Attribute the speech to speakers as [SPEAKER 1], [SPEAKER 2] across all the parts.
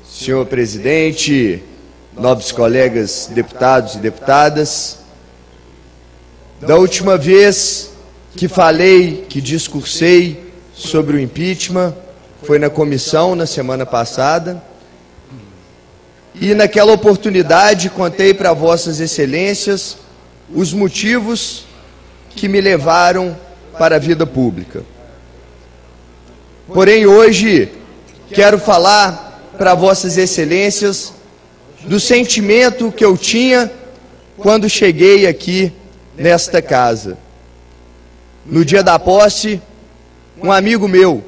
[SPEAKER 1] Senhor presidente, nobres colegas deputados e deputadas, da última vez que falei, que discursei sobre o impeachment, foi na comissão na semana passada, e naquela oportunidade contei para vossas excelências os motivos que me levaram para a vida pública. Porém, hoje quero falar para vossas excelências do sentimento que eu tinha quando cheguei aqui nesta casa. No dia da posse, um amigo meu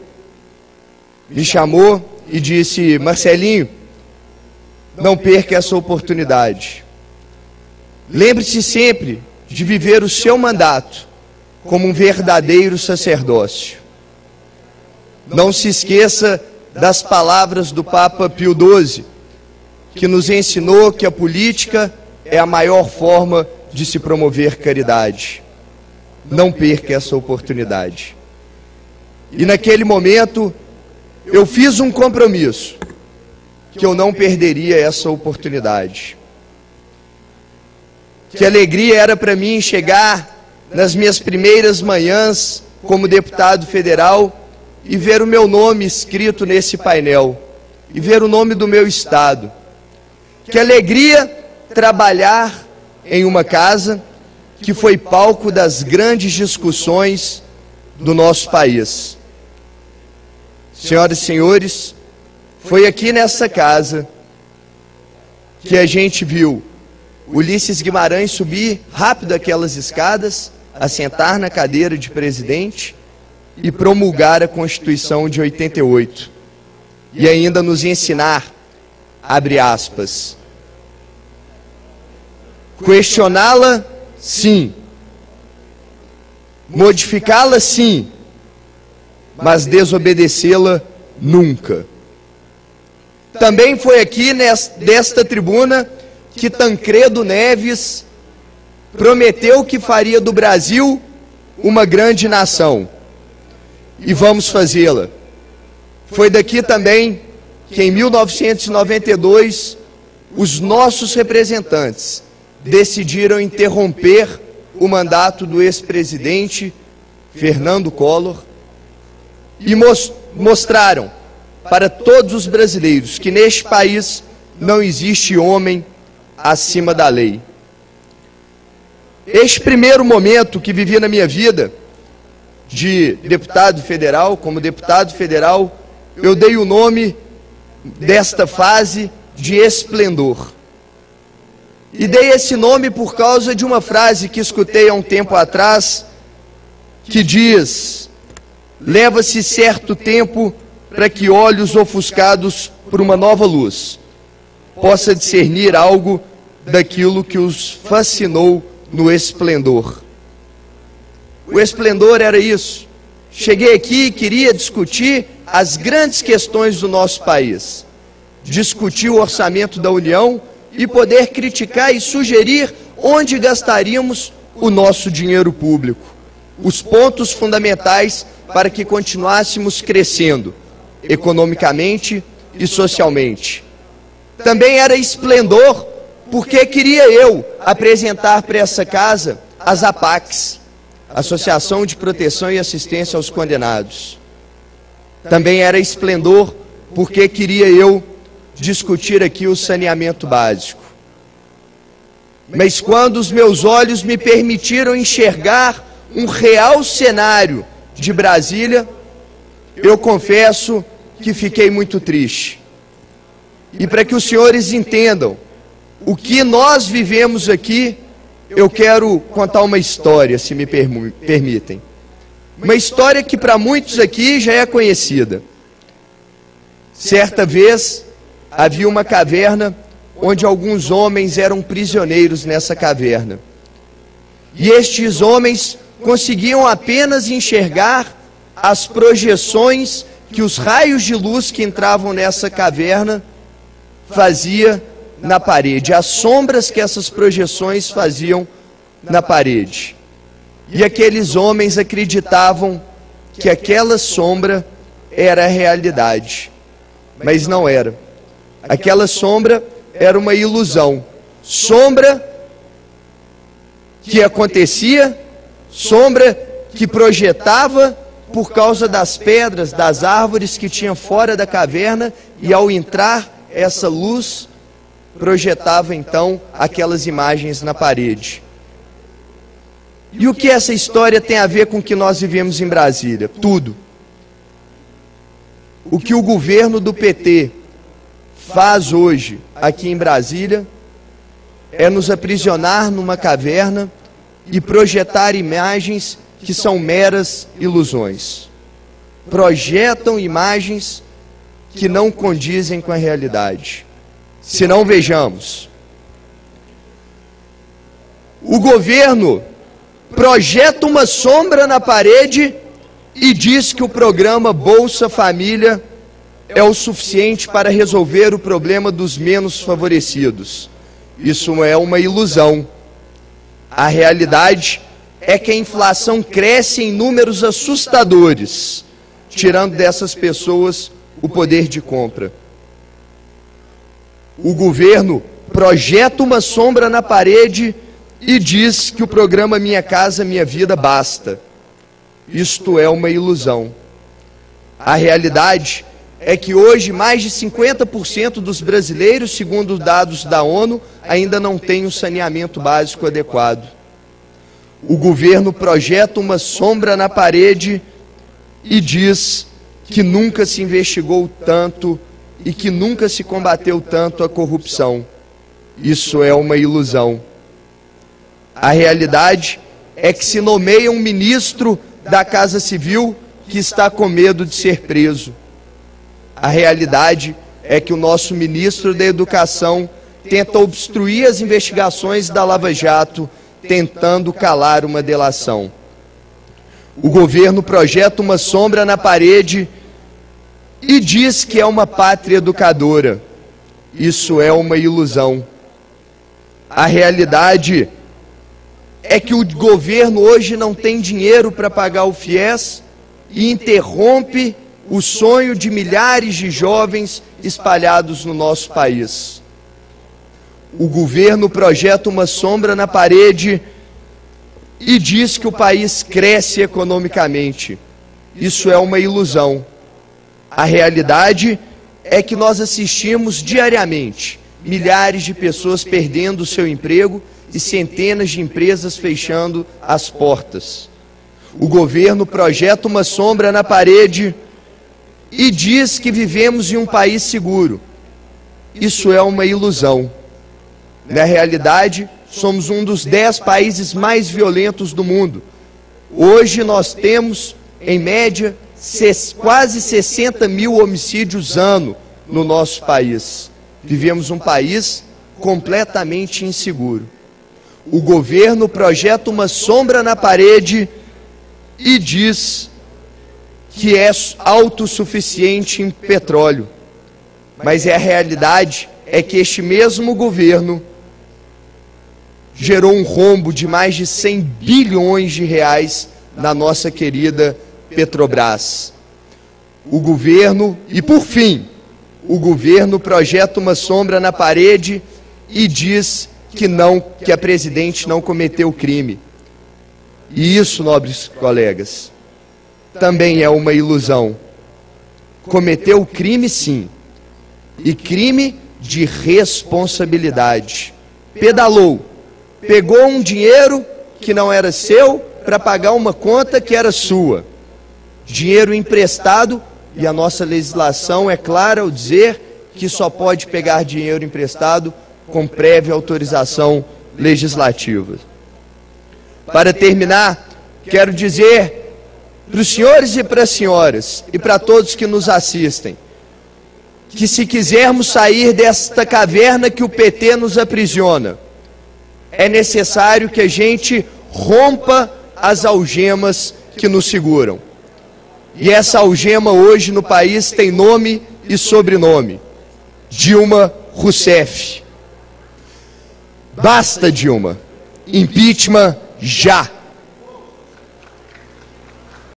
[SPEAKER 1] me chamou e disse: Marcelinho, não perca essa oportunidade. Lembre-se sempre de viver o seu mandato como um verdadeiro sacerdócio. Não se esqueça das palavras do Papa Pio XII, que nos ensinou que a política é a maior forma de se promover caridade. Não perca essa oportunidade. E naquele momento, eu fiz um compromisso, que eu não perderia essa oportunidade. Que alegria era para mim chegar nas minhas primeiras manhãs como deputado federal e ver o meu nome escrito nesse painel, e ver o nome do meu estado. Que alegria trabalhar em uma casa que foi palco das grandes discussões do nosso país. Senhoras e senhores, foi aqui nessa casa que a gente viu Ulisses Guimarães subir rápido aquelas escadas, assentar na cadeira de presidente e promulgar a Constituição de 88. E ainda nos ensinar, abre aspas, questioná-la, sim. Modificá-la, sim. Mas desobedecê-la, nunca. Também foi aqui, desta tribuna, que Tancredo Neves prometeu que faria do Brasil uma grande nação. E vamos fazê-la. Foi daqui também que em 1992 os nossos representantes decidiram interromper o mandato do ex-presidente Fernando Collor e mostraram para todos os brasileiros que neste país não existe homem acima da lei. Este primeiro momento que vivi na minha vida de deputado federal, como deputado federal, eu dei o nome desta fase de esplendor. E dei esse nome por causa de uma frase que escutei há um tempo atrás, que diz: leva-se certo tempo para que olhos ofuscados por uma nova luz possa discernir algo daquilo que os fascinou no esplendor. O esplendor era isso. Cheguei aqui e queria discutir as grandes questões do nosso país, discutir o orçamento da União e poder criticar e sugerir onde gastaríamos o nosso dinheiro público, os pontos fundamentais para que continuássemos crescendo economicamente e socialmente. Também era esplendor porque queria eu apresentar para essa casa as APACs, Associação de Proteção e Assistência aos Condenados. Também era esplendor porque queria eu discutir aqui o saneamento básico. Mas quando os meus olhos me permitiram enxergar um real cenário de Brasília, eu confesso que fiquei muito triste. E para que os senhores entendam o que nós vivemos aqui, eu quero contar uma história, se me permitem. Uma história que para muitos aqui já é conhecida. Certa vez, havia uma caverna onde alguns homens eram prisioneiros nessa caverna. E estes homens conseguiam apenas enxergar as projeções que os raios de luz que entravam nessa caverna fazia na parede, as sombras que essas projeções faziam na parede. E aqueles homens acreditavam que aquela sombra era a realidade, mas não era. Aquela sombra era uma ilusão, sombra que acontecia, sombra que projetava por causa das pedras, das árvores que tinham fora da caverna, e ao entrar essa luz, projetava então aquelas imagens na parede. E o que essa história tem a ver com o que nós vivemos em Brasília? Tudo. O que o governo do PT faz hoje aqui em Brasília é nos aprisionar numa caverna e projetar imagens que são meras ilusões. Projetam imagens que não condizem com a realidade. Se não, vejamos. O governo projeta uma sombra na parede e diz que o programa Bolsa Família é o suficiente para resolver o problema dos menos favorecidos. Isso é uma ilusão. A realidade é que a inflação cresce em números assustadores, tirando dessas pessoas o poder de compra. O governo projeta uma sombra na parede e diz que o programa Minha Casa Minha Vida basta. Isto é uma ilusão. A realidade é que hoje mais de 50% dos brasileiros, segundo dados da ONU, ainda não têm um saneamento básico adequado. O governo projeta uma sombra na parede e diz que nunca se investigou tanto e que nunca se combateu tanto a corrupção. Isso é uma ilusão. A realidade é que se nomeia um ministro da Casa Civil que está com medo de ser preso. A realidade é que o nosso ministro da Educação tenta obstruir as investigações da Lava Jato, tentando calar uma delação. O governo projeta uma sombra na parede e diz que é uma pátria educadora. Isso é uma ilusão. A realidade é que o governo hoje não tem dinheiro para pagar o FIES e interrompe o sonho de milhares de jovens espalhados no nosso país. O governo projeta uma sombra na parede e diz que o país cresce economicamente. Isso é uma ilusão. A realidade é que nós assistimos diariamente milhares de pessoas perdendo o seu emprego e centenas de empresas fechando as portas. O governo projeta uma sombra na parede e diz que vivemos em um país seguro. Isso é uma ilusão. Na realidade, somos um dos 10 países mais violentos do mundo. Hoje nós temos, em média, quase 60 mil homicídios ano no nosso país. Vivemos um país completamente inseguro. O governo projeta uma sombra na parede e diz que é autossuficiente em petróleo. Mas a realidade é que este mesmo governo gerou um rombo de mais de 100 bilhões de reais na nossa querida Petrobras. O governo, e por fim, o governo projeta uma sombra na parede e diz que a presidente não cometeu crime. E isso, nobres colegas, também é uma ilusão. Cometeu crime, sim, e crime de responsabilidade. Pedalou, pegou um dinheiro que não era seu para pagar uma conta que era sua. Dinheiro emprestado, e a nossa legislação é clara ao dizer que só pode pegar dinheiro emprestado com prévia autorização legislativa. Para terminar, quero dizer para os senhores e para as senhoras e para todos que nos assistem, que se quisermos sair desta caverna que o PT nos aprisiona, é necessário que a gente rompa as algemas que nos seguram. E essa algema hoje no país tem nome e sobrenome: Dilma Rousseff. Basta, Dilma. Impeachment já.